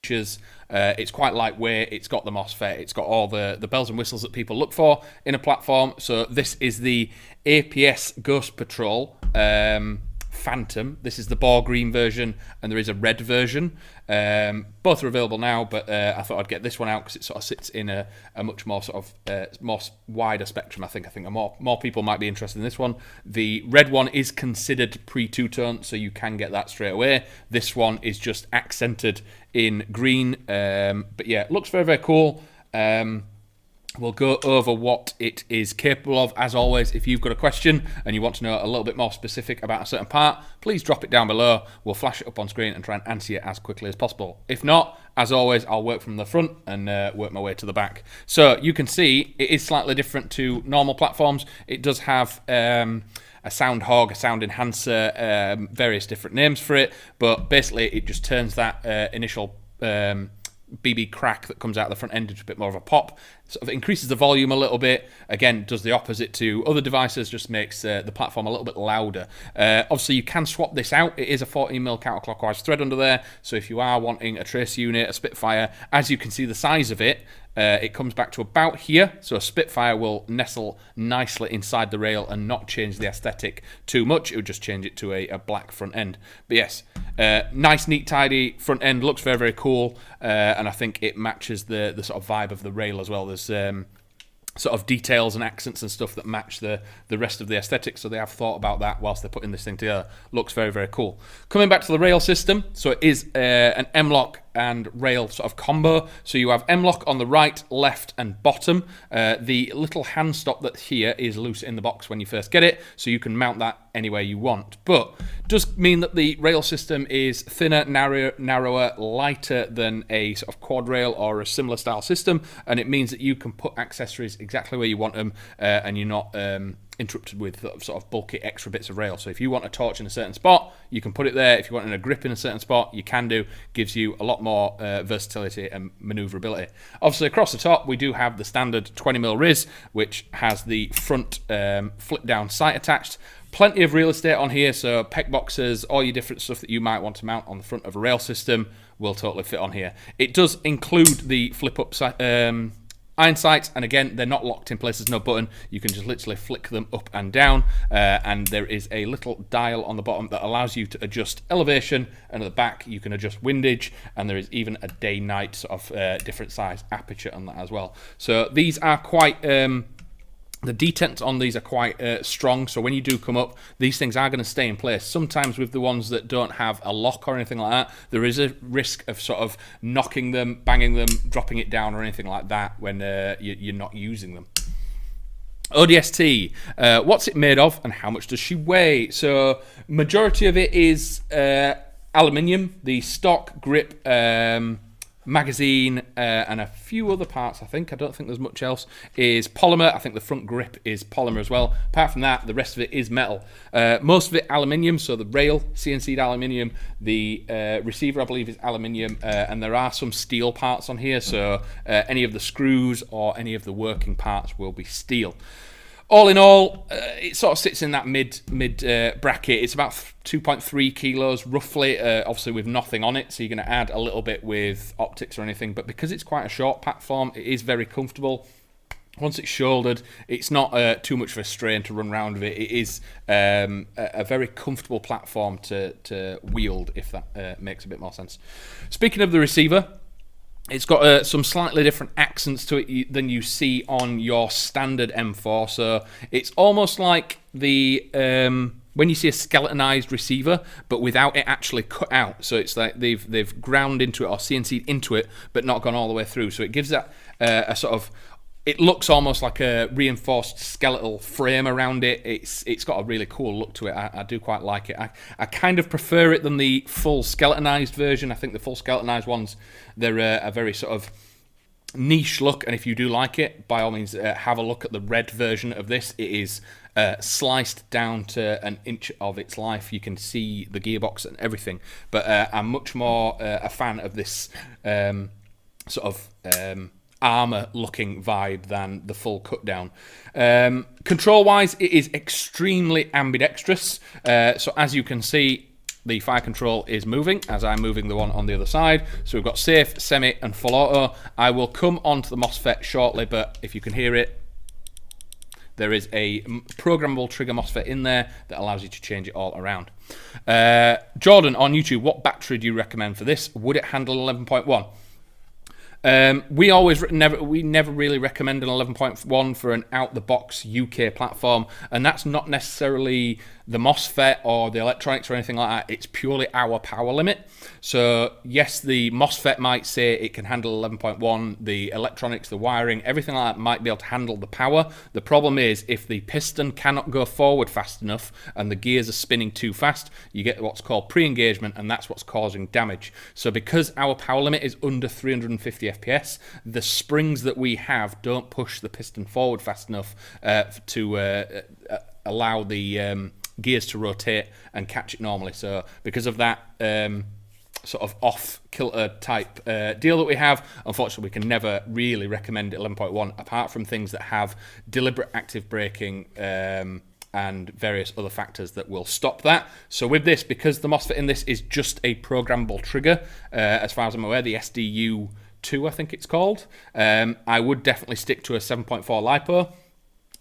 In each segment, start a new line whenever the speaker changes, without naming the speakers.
features. It's quite lightweight. It's got the MOSFET. It's got all the bells and whistles that people look for in a platform. So this is the APS Ghost Patrol Phantom. This is the ball green version, and there is a red version. Both are available now, but I thought I'd get this one out because it sort of sits in a much more sort of more wider spectrum. I think more people might be interested in this one. The red one is considered pre-two-tone, so you can get that straight away. This one is just accented in green, but yeah, it looks very, very cool. We'll go over what it is capable of. As always, if you've got a question and you want to know a little bit more specific about a certain part, please drop it down below. We'll flash it up on screen and try and answer it as quickly as possible. If not, as always, I'll work from the front and work my way to the back. So you can see it is slightly different to normal platforms. It does have a sound hog, a sound enhancer, various different names for it, but basically it just turns that initial BB crack that comes out of the front end into a bit more of a pop. Sort of increases the volume a little bit. Again, does the opposite to other devices, just makes the platform a little bit louder. Obviously, you can swap this out. It is a 14mm counterclockwise thread under there, so if you are wanting a tracer unit, a Spitfire, as you can see the size of it, it comes back to about here, so a Spitfire will nestle nicely inside the rail and not change the aesthetic too much. It would just change it to a black front end. But yes, nice, neat, tidy front end, looks very, very cool, and I think it matches the sort of vibe of the rail as well. There's sort of details and accents and stuff that match the rest of the aesthetic, so they have thought about that whilst they're putting this thing together. Looks very, very cool. Coming back to the rail system, so it is an M-LOK and rail sort of combo. So you have M-LOK on the right, left and bottom. The little hand stop that here is loose in the box when you first get it, so you can mount that anywhere you want. But it does mean that the rail system is thinner, narrower, lighter than a sort of quad rail or a similar style system, and it means that you can put accessories exactly where you want them, and you're not interrupted with sort of bulky extra bits of rail. So if you want a torch in a certain spot, you can put it there. If you want a grip in a certain spot, you can do. Gives you a lot more versatility and maneuverability. Obviously, across the top, we do have the standard 20mm RIS, which has the front flip-down sight attached. Plenty of real estate on here, so pec boxes, all your different stuff that you might want to mount on the front of a rail system will totally fit on here. It does include the flip-up iron sights, and again, they're not locked in place. There's no button. You can just literally flick them up and down, and there is a little dial on the bottom that allows you to adjust elevation, and at the back you can adjust windage, and there is even a day-night sort of different size aperture on that as well. So these are quite the detents on these are quite strong, so when you do come up, these things are going to stay in place. Sometimes with the ones that don't have a lock or anything like that, there is a risk of sort of knocking them, banging them, dropping it down or anything like that when you're not using them. ODST, what's it made of and how much does she weigh? So majority of it is aluminium. The stock, grip, magazine, and a few other parts, I don't think there's much else, is polymer. I think the front grip is polymer as well. Apart from that, the rest of it is metal. Most of it aluminium, so the rail, CNC'd aluminium, the receiver I believe is aluminium, and there are some steel parts on here, so any of the screws or any of the working parts will be steel. All in all, it sort of sits in that mid bracket. It's about 2.3 kilos roughly, obviously with nothing on it, so you're going to add a little bit with optics or anything, but because it's quite a short platform, it is very comfortable. Once it's shouldered, it's not too much of a strain to run around with it. It is a very comfortable platform to wield, if that makes a bit more sense. Speaking of the receiver, it's got some slightly different accents to it than you see on your standard M4. So it's almost like the when you see a skeletonized receiver, but without it actually cut out. So it's like they've ground into it or CNC'd into it, but not gone all the way through. So it gives that a sort of, it looks almost like a reinforced skeletal frame around it. It's got a really cool look to it. I do quite like it. I kind of prefer it than the full skeletonized version. I think the full skeletonized ones, they're a very sort of niche look, and if you do like it, by all means have a look at the red version of this. It is sliced down to an inch of its life. You can see the gearbox and everything, but I'm much more a fan of this sort of armor looking vibe than the full cut down. Control wise, it is extremely ambidextrous, so as you can see, the fire control is moving as I'm moving the one on the other side. So we've got safe, semi, and full auto. I will come onto the MOSFET shortly, but if you can hear it, there is a programmable trigger MOSFET in there that allows you to change it all around. Jordan on YouTube, what battery do you recommend for this? Would it handle 11.1? We never really recommend an 11.1 for an out-the-box UK platform, and that's not necessarily the MOSFET or the electronics or anything like that. It's purely our power limit. So yes, the MOSFET might say it can handle 11.1, the electronics, the wiring, everything like that might be able to handle the power. The problem is if the piston cannot go forward fast enough and the gears are spinning too fast, you get what's called pre-engagement, and that's what's causing damage. So because our power limit is under 350 FPS, the springs that we have don't push the piston forward fast enough to allow the gears to rotate and catch it normally. So because of that sort of off-kilter type deal that we have, unfortunately we can never really recommend 11.1 apart from things that have deliberate active braking and various other factors that will stop that. So with this, because the MOSFET in this is just a programmable trigger, as far as I'm aware, the SDU2 I think it's called, I would definitely stick to a 7.4 LiPo.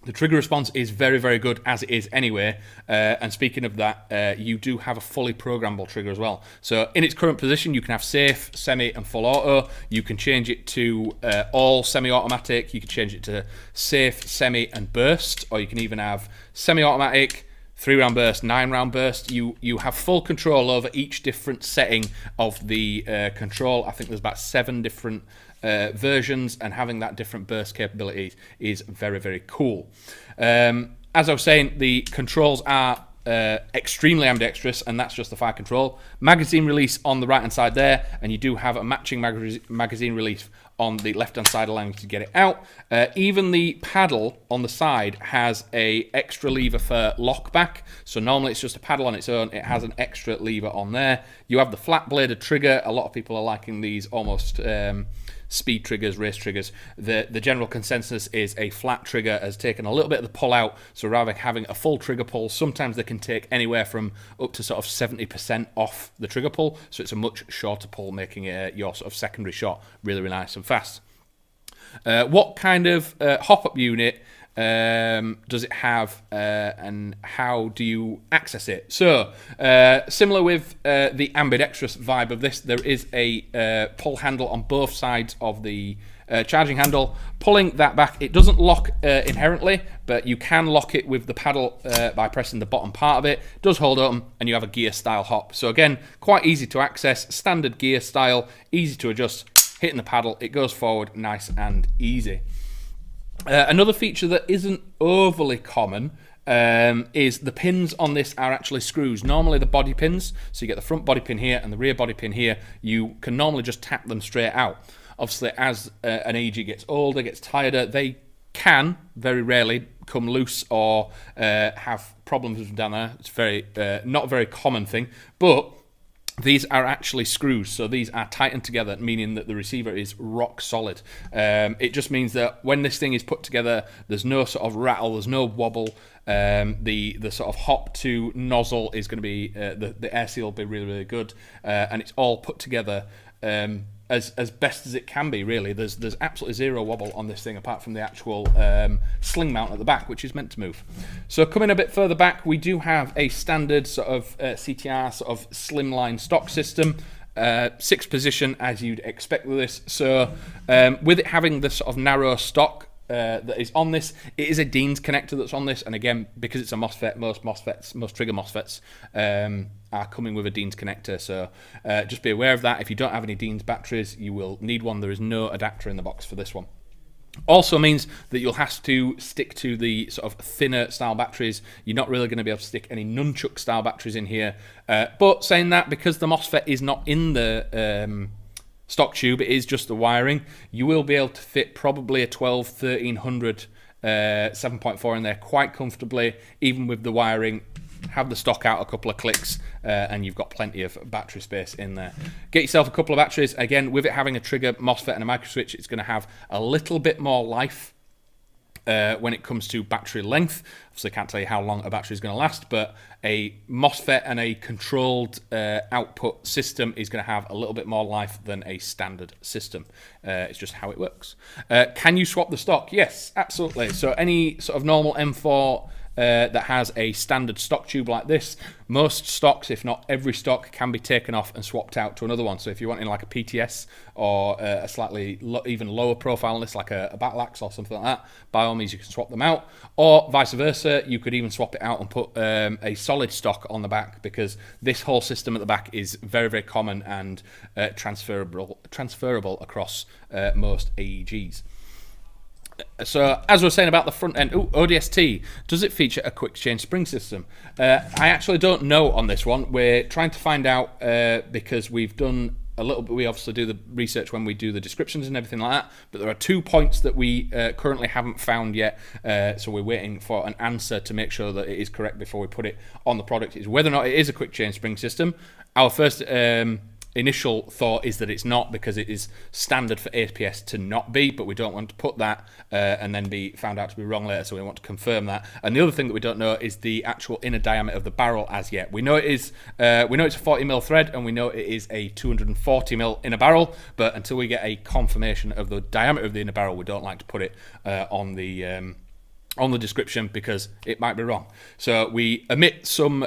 The trigger response is very, very good as it is anyway. And speaking of that, you do have a fully programmable trigger as well. So in its current position, you can have safe, semi, and full auto. You can change it to all semi-automatic. You can change it to safe, semi, and burst. Or you can even have semi-automatic, 3-round burst, 9-round burst. You have full control over each different setting of the control. I think there's about 7 different versions, and having that different burst capabilities is very, very cool. As I was saying, the controls are extremely ambidextrous, and that's just the fire control. Magazine release on the right hand side there, and you do have a matching magazine release on the left hand side, allowing you to get it out. Even the paddle on the side has a extra lever for lockback. So normally it's just a paddle on its own. It has an extra lever on there. You have the flat bladed trigger. A lot of people are liking these almost speed triggers, race triggers. The general consensus is a flat trigger has taken a little bit of the pull out, so rather than having a full trigger pull, sometimes they can take anywhere from up to sort of 70% off the trigger pull, so it's a much shorter pull, making your sort of secondary shot really, really nice and fast. What kind of hop-up unit does it have, and how do you access it? So similar with the ambidextrous vibe of this, there is a pull handle on both sides of the charging handle. Pulling that back, it doesn't lock inherently, but you can lock it with the paddle by pressing the bottom part of it. It does hold open, and you have a gear style hop. So again, quite easy to access, standard gear style, easy to adjust, hitting the paddle, it goes forward nice and easy. Another feature that isn't overly common is the pins on this are actually screws. Normally the body pins, so you get the front body pin here and the rear body pin here, you can normally just tap them straight out. Obviously, as an AEG gets older, gets tireder, they can, very rarely, come loose or have problems with them down there. It's very not a very common thing, but these are actually screws, so these are tightened together, meaning that the receiver is rock solid. It just means that when this thing is put together, there's no sort of rattle, there's no wobble. The sort of hop to nozzle is going to be, the air seal will be really, really good, and it's all put together as best as it can be, really. There's absolutely zero wobble on this thing, apart from the actual sling mount at the back, which is meant to move. So coming a bit further back, we do have a standard sort of CTR sort of slimline stock system, 6th position as you'd expect with this. So with it having the sort of narrow stock that is on this, it is a Dean's connector that's on this, and again, because it's a MOSFET, most trigger MOSFETs are coming with a Dean's connector, so just be aware of that. If you don't have any Dean's batteries, you will need one. There is no adapter in the box for this one. Also means that you'll have to stick to the sort of thinner style batteries. You're not really going to be able to stick any nunchuck style batteries in here, but saying that, because the MOSFET is not in the stock tube, it is just the wiring, you will be able to fit probably a 1300 7.4 in there quite comfortably, even with the wiring. Have the stock out a couple of clicks, and you've got plenty of battery space in there. Get yourself a couple of batteries. Again, with it having a trigger MOSFET and a micro switch, it's going to have a little bit more life when it comes to battery length. Obviously, I can't tell you how long a battery is going to last, but a MOSFET and a controlled output system is going to have a little bit more life than a standard system. It's just how it works. Can you swap the stock? Yes, absolutely. So any sort of normal M4 that has a standard stock tube like this, most stocks, if not every stock, can be taken off and swapped out to another one. So if you're wanting like a PTS or a slightly even lower profile on this, like a battle axe or something like that, by all means you can swap them out. Or vice versa, you could even swap it out and put a solid stock on the back, because this whole system at the back is very, very common and transferable across most AEGs. So, as we were saying about the front end, ODST, does it feature a quick change spring system? I actually don't know on this one. We're trying to find out because we've done a little bit. We obviously do the research when we do the descriptions and everything like that, but there are 2 points that we currently haven't found yet, so we're waiting for an answer to make sure that it is correct before we put it on the product. Is whether or not it is a quick change spring system. Our first initial thought is that it's not, because it is standard for APS to not be, but we don't want to put that and then be found out to be wrong later, so we want to confirm that. And the other thing that we don't know is the actual inner diameter of the barrel as yet. We know it is, we know it's a 40mm thread, and we know it is a 240mm inner barrel, but until we get a confirmation of the diameter of the inner barrel, we don't like to put it on the description, because it might be wrong. So we omit some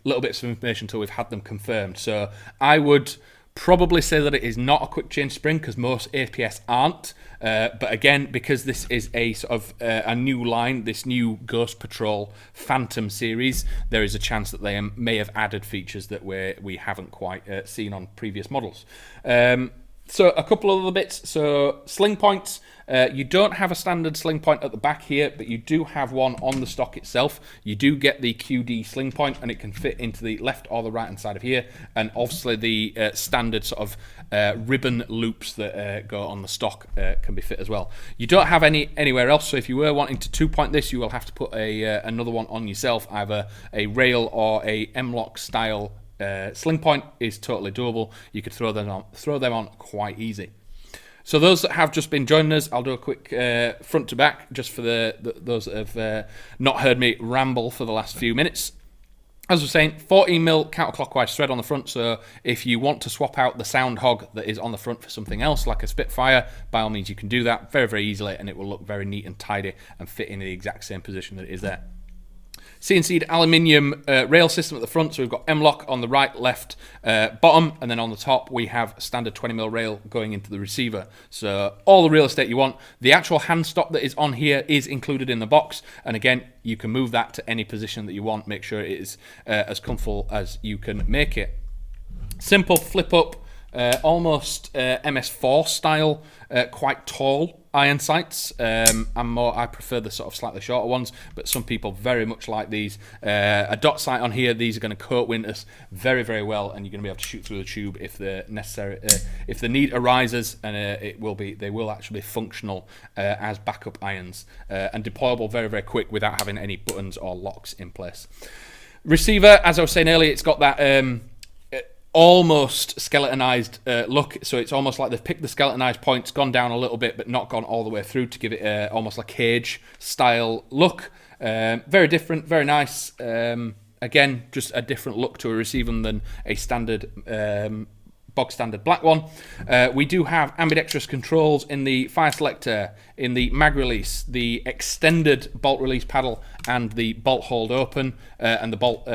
little bits of information until we've had them confirmed. So I would probably say that it is not a quick change spring, because most APS aren't. But again, because this is a sort of a new line, this new Ghost Patrol Phantom series, there is a chance that they may have added features that we haven't quite seen on previous models. So a couple of other bits. So sling points. You don't have a standard sling point at the back here, but you do have one on the stock itself. You do get the QD sling point, and it can fit into the left or the right hand side of here, and obviously the standard sort of ribbon loops that go on the stock can be fit as well. You don't have any anywhere else, so if you were wanting to 2-point this, you will have to put another one on yourself, either a rail or a M-lock style sling point is totally doable. You could throw them on quite easy. So those that have just been joining us, I'll do a quick front to back just for those that have not heard me ramble for the last few minutes. As I was saying, 14mm counterclockwise thread on the front, so if you want to swap out the sound hog that is on the front for something else, like a Spitfire, by all means you can do that very, very easily, and it will look very neat and tidy and fit in the exact same position that it is there. CNC'd aluminium rail system at the front, so we've got M-lock on the right, left, bottom, and then on the top we have standard 20mm rail going into the receiver. So all the real estate you want. The actual hand stop that is on here is included in the box, and again, you can move that to any position that you want. Make sure it is as comfortable as you can make it. Simple flip up, almost MS4 style, quite tall iron sights. I prefer the sort of slightly shorter ones, but some people very much like these. A dot sight on here, these are going to coat winters very, very well, and you're going to be able to shoot through the tube if the necessary, if the need arises, and they will actually be functional as backup irons, and deployable very, very quick without having any buttons or locks in place. Receiver, as I was saying earlier, it's got that almost skeletonized look, so it's almost like they've picked the skeletonized points, gone down a little bit, but not gone all the way through to give it almost like cage style look. Very different, very nice. Again, just a different look to a receiver than a standard bog standard black one. We do have ambidextrous controls in the fire selector, in the mag release, the extended bolt release paddle, and the bolt hold open, and the bolt.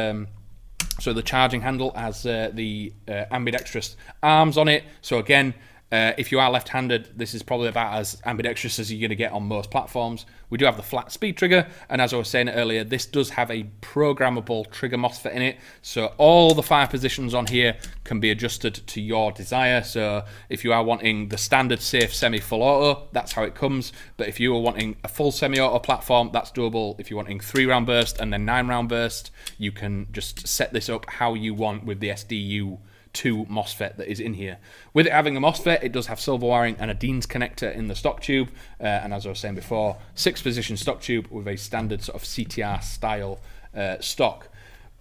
So the charging handle has the ambidextrous arms on it. So again, if you are left-handed, this is probably about as ambidextrous as you're going to get on most platforms. We do have the flat speed trigger, and as I was saying earlier, this does have a programmable trigger MOSFET in it. So all the fire positions on here can be adjusted to your desire. So if you are wanting the standard safe semi-full auto, that's how it comes. But if you are wanting a full semi-auto platform, that's doable. If you're wanting 3-round burst and then 9-round burst, you can just set this up how you want with the SDU 2 MOSFET that is in here. With it having a MOSFET, it does have silver wiring and a Dean's connector in the stock tube, and as I was saying before, 6-position stock tube with a standard sort of CTR style stock.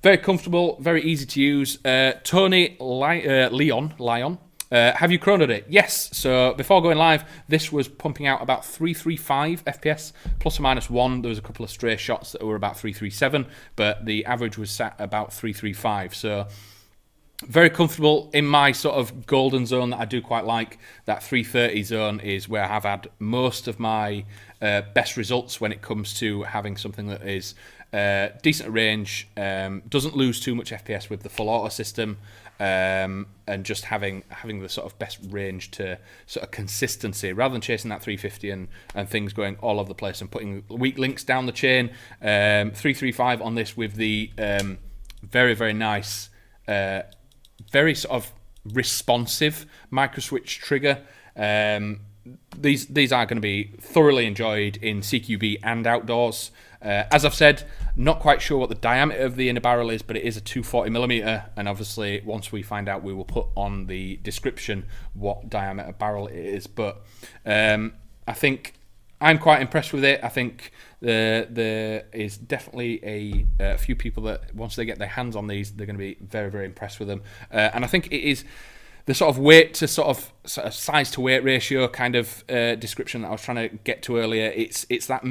Very comfortable, very easy to use. Tony Leon Have you chronoed it? Yes. So before going live, this was pumping out about 335 FPS, plus or minus 1. There was a couple of stray shots that were about 337, but the average was sat about 335. So very comfortable in my sort of golden zone that I do quite like. That 330 zone is where I have had most of my best results when it comes to having something that is decent range, doesn't lose too much FPS with the full auto system, and just having the sort of best range to sort of consistency rather than chasing that 350 and things going all over the place and putting weak links down the chain. 335 on this with the very, very nice, very sort of responsive microswitch trigger. These are going to be thoroughly enjoyed in CQB and outdoors. As I've said, not quite sure what the diameter of the inner barrel is, but it is a 240mm, and obviously once we find out, we will put on the description what diameter barrel it is. But I think I'm quite impressed with it. I think there is definitely a few people that once they get their hands on these, they're going to be very, very impressed with them. And I think it is the sort of weight to sort of size to weight ratio kind of description that I was trying to get to earlier. It's that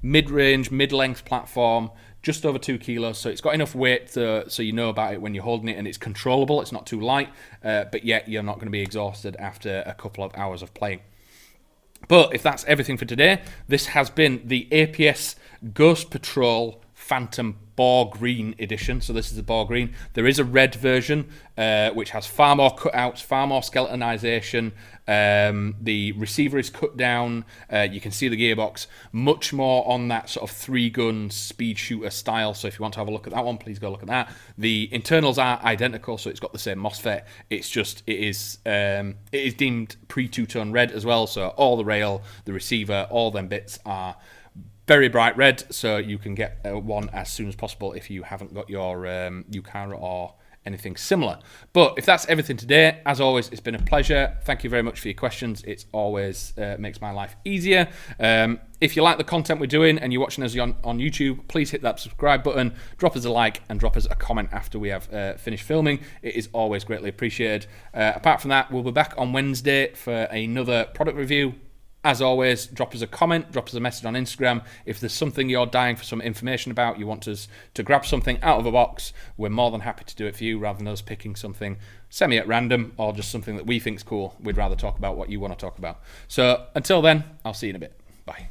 mid-range, mid-length platform, just over 2 kilos. So it's got enough weight so you know about it when you're holding it, and it's controllable. It's not too light, but yet you're not going to be exhausted after a couple of hours of playing. But if that's everything for today, this has been the APS Ghost Patrol Phantom Boar Green edition. So this is the Boar Green. There is a red version, which has far more cutouts, far more skeletonization. The receiver is cut down. You can see the gearbox. Much more on that sort of 3-gun speed shooter style. So if you want to have a look at that one, please go look at that. The internals are identical, so it's got the same MOSFET. It's just it is deemed pre-two-tone red as well. So all the rail, the receiver, all them bits are very bright red, so you can get one as soon as possible if you haven't got your UCARA or anything similar. But if that's everything today, as always, it's been a pleasure. Thank you very much for your questions. It always makes my life easier. If you like the content we're doing and you're watching us on YouTube, please hit that subscribe button, drop us a like, and drop us a comment after we have finished filming. It is always greatly appreciated. Apart from that, we'll be back on Wednesday for another product review. As always, drop us a comment, drop us a message on Instagram. If there's something you're dying for some information about, you want us to grab something out of a box, we're more than happy to do it for you rather than us picking something semi at random or just something that we think's cool. We'd rather talk about what you want to talk about. So until then, I'll see you in a bit. Bye.